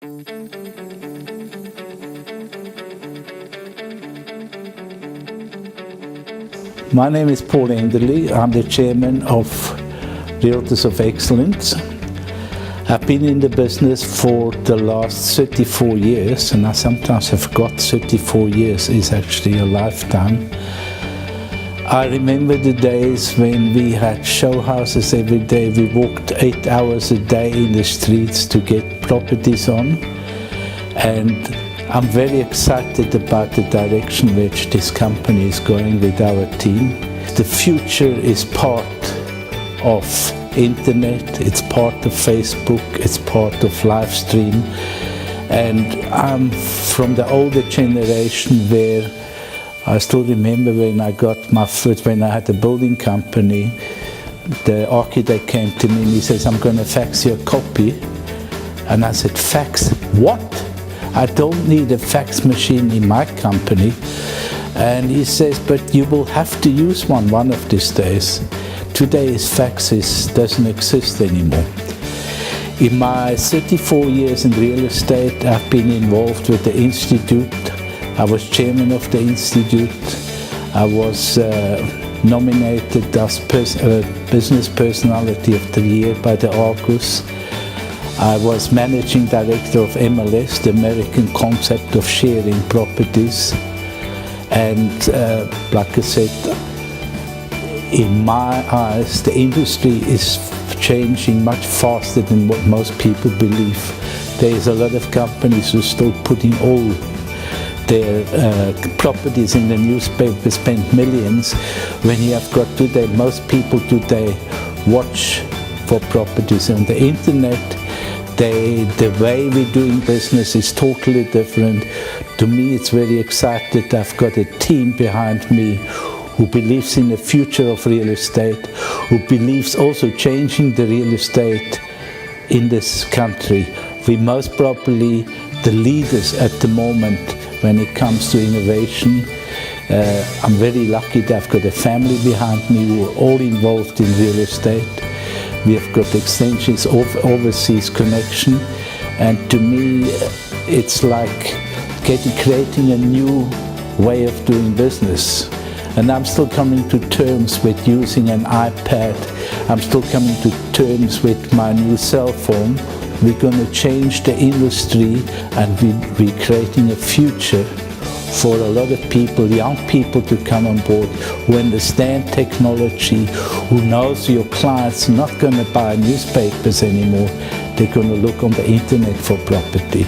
My name is Paul Enderley. I'm the chairman of Realtors of Excellence. I've been in the business for the last 34 years, and I sometimes have forgot 34 years is actually a lifetime. I remember the days when we had show houses every day. We walked 8 hours a day in the streets to get properties on, and I'm very excited about the direction which this company is going with our team. The future is part of internet, it's part of Facebook, it's part of live stream, and I'm from the older generation where I still remember when I got my first, when I had a building company, the architect came to me and he says, "I'm going to fax you a copy." And I said, "Fax? What? I don't need a fax machine in my company." And he says, "But you will have to use one of these days. Today's faxes doesn't exist anymore." In my 34 years in real estate, I've been involved with the Institute. I was chairman of the Institute. I was nominated as Business Personality of the Year by the Argus. I was managing director of MLS, the American concept of sharing properties. And like I said, in my eyes, the industry is changing much faster than what most people believe. There is a lot of companies who are still putting all their properties in the newspaper, spend millions, when you have got today, most people today watch for properties on the internet. The way we're doing business is totally different. To me, it's very exciting. I've got a team behind me who believes in the future of real estate, who believes also changing the real estate in this country. We're most probably the leaders at the moment when it comes to innovation. I'm very lucky that I've got a family behind me who are all involved in real estate. We have got extensions of overseas connection, and to me it's like creating a new way of doing business. And I'm still coming to terms with using an iPad. I'm still coming to terms with my new cell phone. We're going to change the industry, and we're creating a future for a lot of people, young people, to come on board who understand technology, who knows your clients are not going to buy newspapers anymore. They're going to look on the internet for property.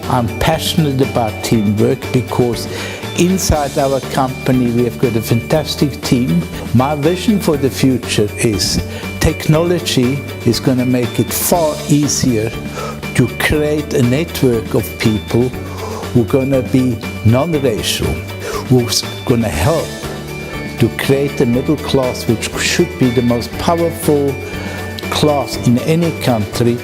I'm passionate about teamwork because inside our company we have got a fantastic team. My vision for the future is technology is going to make it far easier to create a network of people who are going to be non-racial, who's going to help to create a middle class which should be the most powerful class in any country.